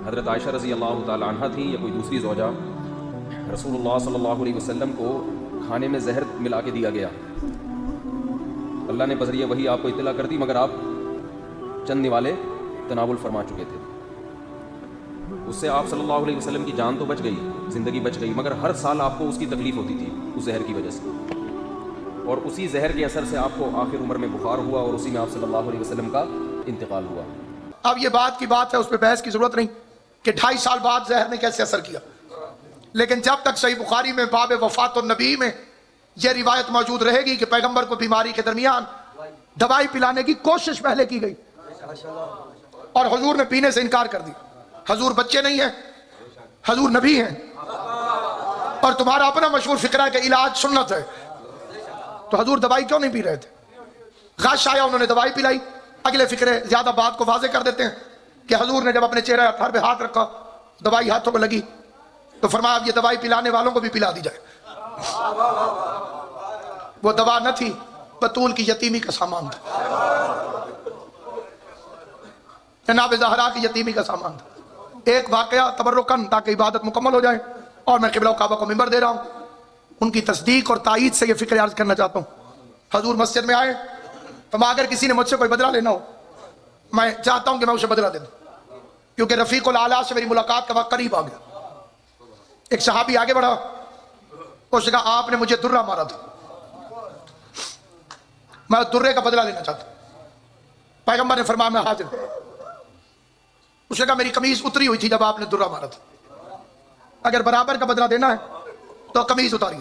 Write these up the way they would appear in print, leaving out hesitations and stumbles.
حضرت عائشہ رضی اللہ تعالی عنہ تھی یا کوئی دوسری زوجہ، رسول اللہ صلی اللہ علیہ وسلم کو کھانے میں زہر ملا کے دیا گیا، اللہ نے بذریعہ وہی آپ کو اطلاع کر دی، مگر آپ چند نوالے تناول فرما چکے تھے۔ اس سے آپ صلی اللہ علیہ وسلم کی جان تو بچ گئی، زندگی بچ گئی، مگر ہر سال آپ کو اس کی تکلیف ہوتی تھی اس زہر کی وجہ سے، اور اسی زہر کے اثر سے آپ کو آخر عمر میں بخار ہوا اور اسی میں آپ صلی اللہ علیہ وسلم کا انتقال ہوا۔ اب یہ بات کی بات ہے، اس پہ بحث کی ضرورت نہیں کہ 2.5 سال بعد زہر نے کیسے اثر کیا، لیکن جب تک صحیح بخاری میں باب وفات النبی میں یہ روایت موجود رہے گی کہ پیغمبر کو بیماری کے درمیان دوائی پلانے کی کوشش پہلے کی گئی اور حضور نے پینے سے انکار کر دی۔ حضور بچے نہیں ہیں، حضور نبی ہیں، اور تمہارا اپنا مشہور فقرہ ہے کہ علاج سنت ہے، تو حضور دوائی کیوں نہیں پی رہے تھے؟ غش آیا، انہوں نے دوائی پلائی۔ اگلے فقرے زیادہ بات کو واضح کر دیتے ہیں کہ حضور نے جب اپنے چہرے ہر پہ ہاتھ رکھا، دوائی ہاتھوں کو لگی، تو فرمایا اب یہ دوائی پلانے والوں کو بھی پلا دی جائے۔ وہ دوا نہ تھی، بطول کی یتیمی کا سامان تھا، جناب زہرا کی یتیمی کا سامان تھا۔ ایک واقعہ تبرکن تاکہ عبادت مکمل ہو جائے، اور میں قبلہ و کعبہ کو منبر دے رہا ہوں، ان کی تصدیق اور تائید سے یہ فکر عرض کرنا چاہتا ہوں۔ حضور مسجد میں آئے، فرمایا اگر کسی نے مجھ سے کوئی بدلہ لینا ہو، میں چاہتا ہوں کہ میں اسے بدلہ دے دوں، کیونکہ رفیق الاعلیٰ سے میری ملاقات کا وقت قریب آ گیا۔ ایک صحابی آگے بڑھا، اس نے کہا آپ نے مجھے درہ مارا تھا، میں درے کا بدلہ لینا چاہتا ہوں۔ پیغمبر نے فرمایا میں حاضر ہوں۔ اس نے کہا میری قمیض اتری ہوئی تھی جب آپ نے درہ مارا تھا، اگر برابر کا بدلہ دینا ہے تو قمیض اتاری۔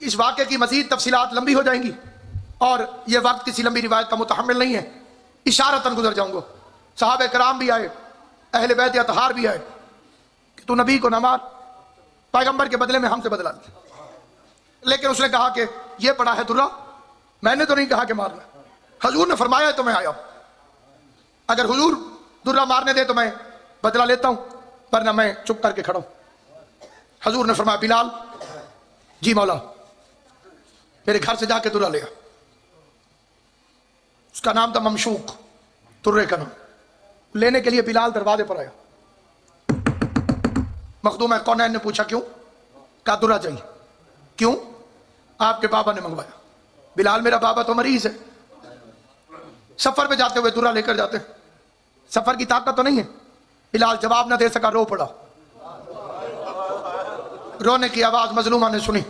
اس واقعے کی مزید تفصیلات لمبی ہو جائیں گی، اور یہ وقت کسی لمبی روایت کا متحمل نہیں ہے، اشارتاً گزر جاؤں گا۔ صحابہ کرام بھی آئے، اہل بیت اطہار بھی آئے کہ تو نبی کو نہ مار، پیغمبر کے بدلے میں ہم سے بدلہ لے۔ لیکن اس نے کہا کہ یہ پڑا ہے درہ، میں نے تو نہیں کہا کہ مارنا، حضور نے فرمایا ہے تو میں آیا ہوں، اگر حضور درہ مارنے دے تو میں بدلہ لیتا ہوں، ورنہ میں چپ کر کے کھڑا ہوں۔ حضور نے فرمایا بلال، جی مولا، میرے گھر سے جا کے درہ لیا۔ اس کا نام تھا ممشوق، درے کا نام۔ لینے کے لیے بلال دروازے پر آیا، مخدوم کونین نے پوچھا کیوں؟ کہا درہ چاہیے۔ کیوں؟ آپ کے بابا نے منگوایا۔ بلال میرا بابا تو مریض ہے، سفر پہ جاتے ہوئے درہ لے کر جاتے، سفر کی طاقت تو نہیں ہے۔ بلال جواب نہ دے سکا، رو پڑا۔ رونے کی آواز مظلومہ نے سنی،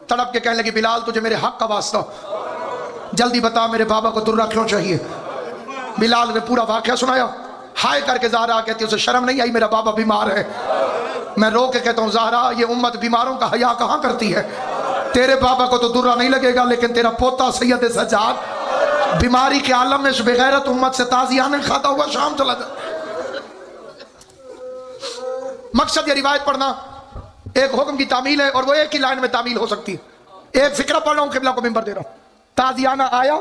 تڑپ کے کہنے لگی بلال تجھے میرے حق کا واسطہ، جلدی بتا میرے بابا کو درہ کیوں چاہیے؟ بلال نے پورا واقعہ سنایا۔ ہائے کر کے زہرا کہتی اسے شرم نہیں آئی؟ میرا بابا بیمار ہے۔ میں رو کے کہتا ہوں زہرا یہ امت بیماروں کا حیا کہاں کرتی ہے؟ تیرے بابا کو تو درہ نہیں لگے گا، لیکن تیرا پوتا سید سجاد بیماری کے عالم میں اس بغیرت امت سے تازیانہ کھاتا ہوا شام چلا جائے۔ مقصد یہ روایت پڑھنا ایک حکم کی تعمیل ہے، اور وہ ایک ہی لائن میں تعمیل ہو سکتی ہے۔ ایک فکرہ پڑھ رہا ہوں، قبلہ کو منبر دے رہا ہوں۔ تازیانہ آیا،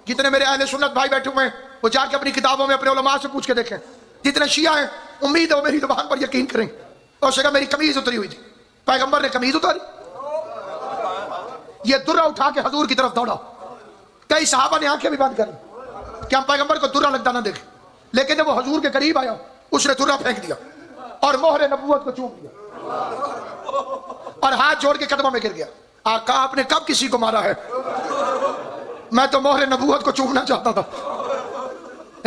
جتنے میرے اہل سنت بھائی بیٹھے ہوئے ہیں وہ جا کے اپنی کتابوں میں اپنے علماء سے پوچھ کے دیکھیں، جتنے شیعہ ہیں امید ہے وہ میری زبان پر یقین کریں۔ اور اس نے کہا میری قمیض اتری ہوئی تھی، پیغمبر نے قمیض اتاری؟ یہ درہ اٹھا کے حضور کی طرف دوڑا۔ کئی صحابہ نے آنکھیں بھی بند کر لی کہ ہم پیغمبر کو درہ لگتا نہ دیکھیں، لیکن جب وہ حضور کے قریب آیا اس نے درہ پھینک دیا اور مہر نبوت کو چوم دیا اور ہاتھ جوڑ کے قدموں میں گر گیا۔ آقا آپ نے کب کسی کو مارا ہے؟ میں تو مہر نبوت کو چومنا چاہتا تھا۔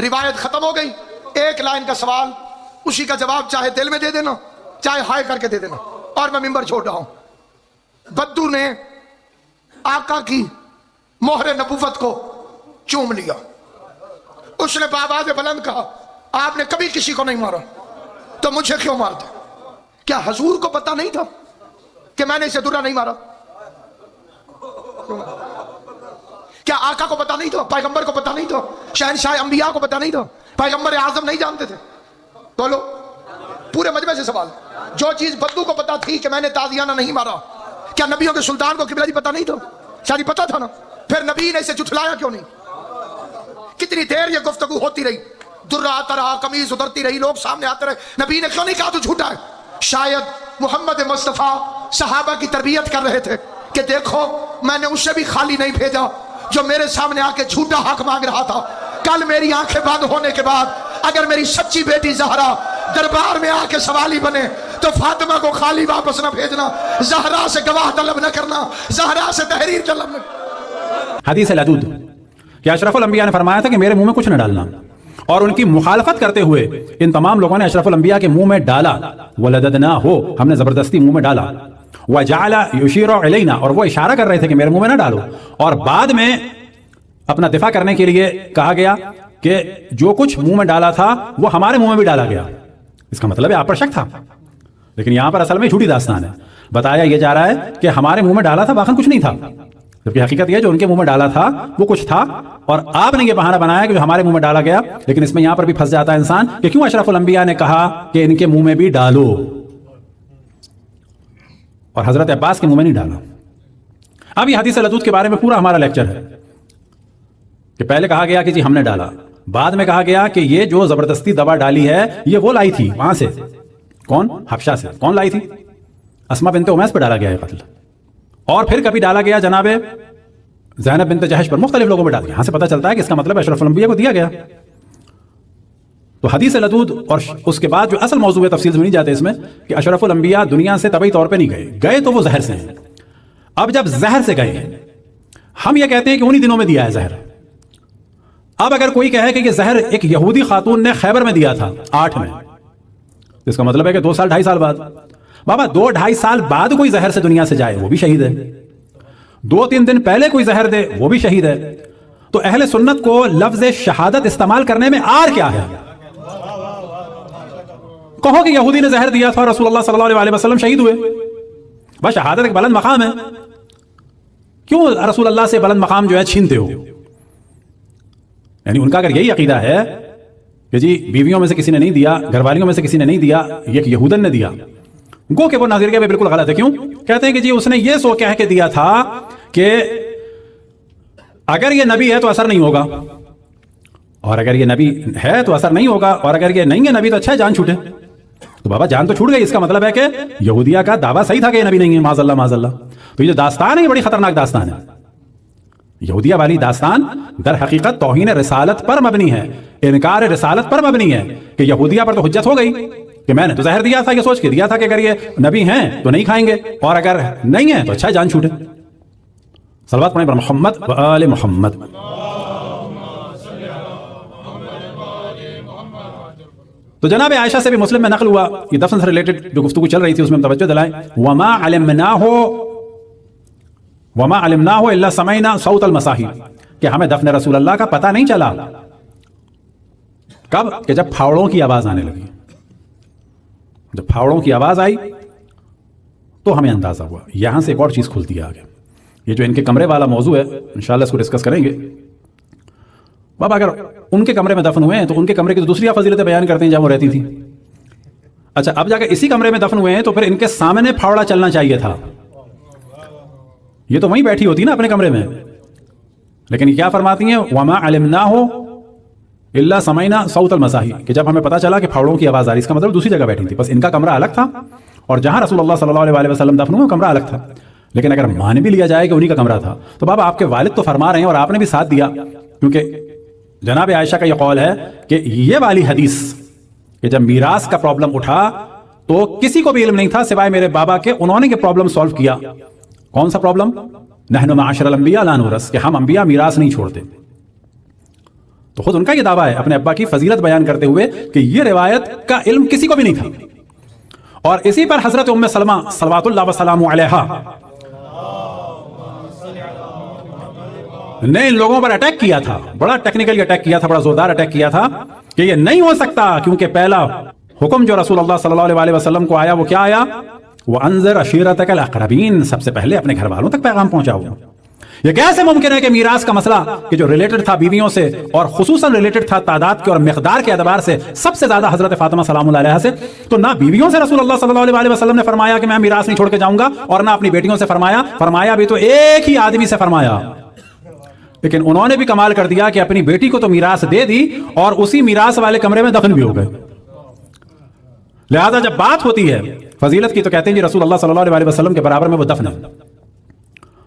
روایت ختم ہو گئی، ایک لائن کا سوال، اسی کا جواب چاہے دل میں دے دینا چاہے ہائے کر کے دے دینا، اور میں منبر چھوڑ رہا ہوں۔ بدو نے آقا کی مہر نبوت کو چوم لیا، اس نے بآواز بلند کہا آپ نے کبھی کسی کو نہیں مارا تو مجھے کیوں مارتے؟ کیا حضور کو پتا نہیں تھا کہ میں نے اسے درہ نہیں مارا؟ کیا آقا کو پتا نہیں تھا؟ پیغمبر کو پتا نہیں تھا؟ شہنشاہ انبیاء کو پتا نہیں تھا؟ پیغمبر اعظم نہیں جانتے تھے؟ بولو، پورے مجمع سے سوال۔ جو چیز بدو کو پتا تھی کہ میں نے تازیانہ نہیں مارا، کیا نبیوں کے سلطان کو قبلہ جی پتا نہیں تھا؟ شاید پتا تھا نا، پھر نبی نے اسے جھٹلایا کیوں نہیں؟ کتنی دیر یہ گفتگو ہوتی رہی، درہ آتا رہا، قمیض اترتی رہی، لوگ سامنے آتے رہے، نبی نے کیوں نہیں کہا تو جھوٹا ہے؟ شاید محمد مصطفیٰ صحابہ کی تربیت کر رہے تھے کہ دیکھو میں نے اسے بھی خالی نہیں بھیجا جو میرے سامنے آ کے جھوٹا حق مانگ رہا تھا، کل میری آنکھیں بند ہونے کے بعد اگر میری سچی بیٹی زہرا دربار میں آ کے سوالی بنے تو فاطمہ کو خالی واپس نہ بھیجنا، زہرا سے گواہ طلب نہ کرنا، زہرا سے تحریر طلب نہ۔ حدیث لدود کہ اشرف الانبیاء نے فرمایا تھا کہ میرے منہ میں کچھ نہ ڈالنا، اور ان کی مخالفت کرتے ہوئے ان تمام لوگوں نے اشرف الانبیاء کے منہ میں ڈالا، وَلَدَدْنَاهُ ہم نے زبردستی منہ میں ڈالا، وَجَعَلَ يُشِيرُ إِلَيْنَا اور وہ اشارہ کر رہے تھے کہ میرے منہ میں نہ ڈالو، اور بعد میں اپنا دفاع کرنے کے لیے کہا گیا کہ جو کچھ منہ میں ڈالا تھا وہ ہمارے منہ میں بھی ڈالا گیا، اس کا مطلب ہے آپ پر شک تھا، لیکن یہاں پر اصل میں جھوٹی داستان ہے، بتایا یہ جا رہا ہے کہ ہمارے منہ میں ڈالا تھا باقی کچھ نہیں تھا، جبکہ حقیقت یہ جو ان کے منہ میں ڈالا تھا وہ کچھ تھا، اور آپ نے یہ بہانہ بنایا کہ جو ہمارے منہ میں ڈالا گیا، لیکن اس میں یہاں پر بھی پھنس جاتا ہے انسان کہ کیوں اشرف الانبیاء نے کہا کہ ان کے منہ میں بھی ڈالو اور حضرت عباس کے منہ میں نہیں ڈالا۔ اب یہ حدیث لدود کے بارے میں پورا ہمارا لیکچر ہے کہ پہلے کہا گیا کہ جی ہم نے ڈالا، بعد میں کہا گیا کہ یہ جو زبردستی دوا ڈالی ہے یہ وہ لائی تھی وہاں سے، کون؟ حبشہ سے۔ کون لائی تھی؟ اسما بنت امیس پہ ڈالا گیا ہے قتل، اور پھر کبھی ڈالا گیا جناب زینب بنت جہش پر، مختلف لوگوں میں ڈال دیا۔ یہاں سے پتہ چلتا ہے کہ اس کا مطلب اشرف الانبیاء کو دیا گیا۔ تو حدیث لدود اور اس کے بعد جو اصل موضوع ہے، تفصیل سے نہیں جاتے اس میں، کہ اشرف الانبیاء دنیا سے طبعی طور پہ نہیں گئے تو وہ زہر سے ہیں۔ اب جب زہر سے گئے ہیں، ہم یہ کہتے ہیں کہ انہی دنوں میں دیا ہے زہر۔ اب اگر کوئی کہے کہ یہ زہر ایک یہودی خاتون نے خیبر میں دیا تھا 8 میں، اس کا مطلب ہے کہ 2 سال 2.5 سال بعد، بابا 2-2.5 سال بعد کوئی زہر سے دنیا سے جائے وہ بھی شہید ہے، 2-3 دن پہلے کوئی زہر دے وہ بھی شہید ہے۔ تو اہل سنت کو لفظ شہادت استعمال کرنے میں آر کیا ہے؟ کہو کہ یہودی نے زہر دیا تھا اور رسول اللہ صلی اللہ علیہ وسلم شہید ہوئے، بس شہادت ایک بلند مقام ہے، کیوں رسول اللہ سے بلند مقام جو ہے چھینتے ہو؟ یعنی ان کا اگر یہی عقیدہ ہے کہ جی بیویوں میں سے کسی نے نہیں دیا، گھر والیوں میں سے کسی نے نہیں دیا، یہ یہودن نے دیا، گو کہ وہ نظریہ بالکل غلط ہے۔ کیوں؟ کہتے ہیں کہ جی اس نے یہ سو کہہ کے دیا تھا کہ اگر یہ نبی ہے تو اثر نہیں ہوگا، اور اگر یہ نبی ہے تو اثر نہیں ہوگا، اور اگر یہ نہیں ہے نبی تو اچھا ہے جان چھوٹے۔ تو بابا جان تو چھوٹ گئی، اس کا مطلب ہے کہ یہودیہ کا دعویٰ صحیح تھا کہ یہ نبی نہیں ہے، معاذ اللہ معاذ اللہ۔ تو یہ جو داستان ہے یہ بڑی خطرناک داستان ہے، یہودیہ والی داستان در حقیقت توہین رسالت پر مبنی ہے، انکار رسالت پر مبنی ہے، کہ یہودیہ پر تو حجت ہو گئی کہ میں نے تو زہر دیا تھا، یہ سوچ کے دیا تھا کہ اگر یہ نبی ہیں تو نہیں کھائیں گے، اور اگر نہیں ہیں تو اچھا جان چھوٹے۔ صلوات پڑھیں پر محمد و آل محمد۔ تو جناب عائشہ سے بھی مسلم میں نقل ہوا، یہ دفن سے ریلیٹڈ جو گفتگو چل رہی تھی اس میں ہم توجہ دلائیں، وما علمناہ الا سمعنا صوت المصاحی، کہ ہمیں دفن رسول اللہ کا پتہ نہیں چلا، کب؟ کہ جب پھاوڑوں کی آواز آنے لگی، جب پھاوڑوں کی آواز آئی تو ہمیں اندازہ ہوا۔ یہاں سے ایک اور چیز کھلتی ہے آگے، یہ جو ان کے کمرے والا موضوع ہے انشاءاللہ اس کو ڈسکس کریں گے۔ بابا اگر ان کے کمرے میں دفن ہوئے ہیں تو ان کے کمرے کی تو دوسری فضیلتیں بیان کرتے ہیں جہاں وہ رہتی تھی۔ اچھا اب جا کے اسی کمرے میں دفن ہوئے ہیں تو پھر ان کے سامنے پھاوڑا چلنا چاہیے تھا، یہ تو وہیں بیٹھی ہوتی نا اپنے کمرے میں، لیکن کیا فرماتی ہیں؟ وما علمناہ الا سمعنا صوت المصاحی، کہ جب ہمیں پتہ چلا کہ پھاوڑوں کی آواز آ رہی، اس کا مطلب دوسری جگہ بیٹھی تھی، بس ان کا کمرہ الگ تھا اور جہاں رسول اللہ صلی اللہ علیہ وسلم دفن ہوئے کمرہ الگ تھا۔ لیکن اگر مان بھی لیا جائے کہ انہی کا کمرہ تھا تو بابا آپ کے والد تو فرما رہے ہیں اور آپ نے بھی ساتھ دیا، کیونکہ جناب عائشہ کا یہ قول ہے کہ یہ والی حدیث کہ جب میراث کا پرابلم اٹھا تو کسی کو بھی علم نہیں تھا سوائے میرے بابا کے، انہوں نے یہ پرابلم سالو کیا۔ کون سا پرابلم؟ نحن معاشر الانبیاء لا نورث، کہ ہم انبیاء میراث نہیں چھوڑتے۔ تو خود ان کا یہ دعویٰ ہے اپنے ابا کی فضیلت بیان کرتے ہوئے کہ یہ روایت کا علم کسی کو بھی نہیں تھا، اور اسی پر حضرت ام سلمہ صلوات اللہ وسلام علیہا نے ان لوگوں پر اٹیک کیا تھا، بڑا ٹیکنیکلی اٹیک کیا تھا، بڑا زوردار اٹیک کیا تھا کہ یہ نہیں ہو سکتا، کیونکہ پہلا حکم جو رسول اللہ صلی اللہ علیہ وسلم کو آیا وہ کیا آیا؟ وَأَنذِرْ عَشِيرَتَكَ الْأَقْرَبِينَ، سب سے پہلے اپنے گھر والوں تک پیغام پہنچاؤ۔ یہ کیسے ممکن ہے کہ میراث کا مسئلہ کہ جو ریلیٹڈ تھا بیویوں سے اور خصوصاً ریلیٹڈ تھا تعداد کے اور مقدار کے اعتبار سے سب سے زیادہ حضرت فاطمہ سلام اللہ علیہا سے، تو نہ بیویوں سے رسول اللہ صلی اللہ علیہ وسلم نے فرمایا کہ میں میراث نہیں چھوڑ کے جاؤں گا، اور نہ اپنی بیٹیوں سے فرمایا بھی تو ایک ہی آدمی سے فرمایا، لیکن انہوں نے بھی کمال کر دیا کہ اپنی بیٹی کو تو میراث دے دی اور اسی میراث والے کمرے میں دفن بھی ہو گئے۔ لہذا جب بات ہوتی ہے فضیلت کی تو کہتے ہیں جی رسول اللہ صلی اللہ علیہ وسلم کے برابر میں وہ دفن ہے۔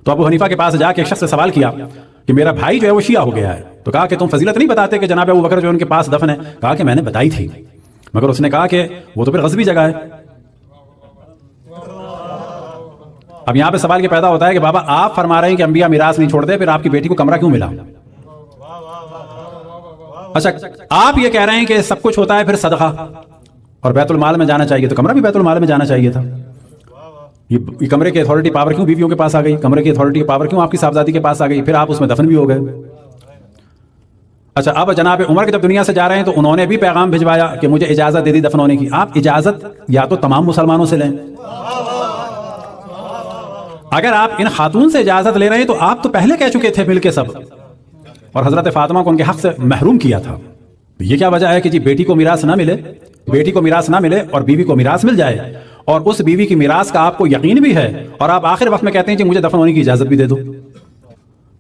تو ابو حنیفہ کے پاس جا کے ایک شخص سے سوال کیا کہ میرا بھائی جو ہے وہ شیعہ ہو گیا ہے. تو کہا کہ تم فضیلت نہیں بتاتے کہ جناب ابو بکر جو ان کے پاس دفن ہے؟ کہا کہ میں نے بتائی تھی، مگر اس نے کہا کہ وہ تو پھر غصبی جگہ ہے. اب یہاں پہ سوال یہ پیدا ہوتا ہے کہ بابا آپ فرما رہے ہیں کہ انبیاء میراث نہیں چھوڑتے، پھر آپ کی بیٹی کو کمرہ کیوں ملا؟ اچھا آپ یہ کہہ رہے ہیں کہ سب کچھ ہوتا ہے پھر صدقہ اور بیت المال میں جانا چاہیے، تو کمرہ بھی بیت المال میں جانا چاہیے تھا. یہ کمرے کی اتھارٹی پاور کیوں بیویوں کے پاس آ گئی؟ کمرے کی اتھارٹی پاور کیوں آپ کی صاحبزادی کے پاس آ گئی؟ پھر آپ اس میں دفن بھی ہو گئے. اچھا اب جناب عمر کے جب دنیا سے جا رہے ہیں تو انہوں نے بھی پیغام بھجوایا کہ مجھے اجازت دے دی دفن ہونے کی. آپ اجازت یا تو تمام مسلمانوں سے لیں، اگر آپ ان خاتون سے اجازت لے رہے ہیں تو آپ تو پہلے کہہ چکے تھے مل کے سب، اور حضرت فاطمہ کو ان کے حق سے محروم کیا تھا. یہ کیا وجہ ہے کہ جی بیٹی کو میراث نہ ملے، بیٹی کو میراث نہ ملے اور بیوی کو میراث مل جائے، اور اس بیوی کی میراث کا آپ کو یقین بھی ہے، اور آپ آخر وقت میں کہتے ہیں کہ مجھے دفن ہونے کی اجازت بھی دے دو.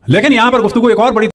لیکن یہاں پر گفتگو ایک اور بڑی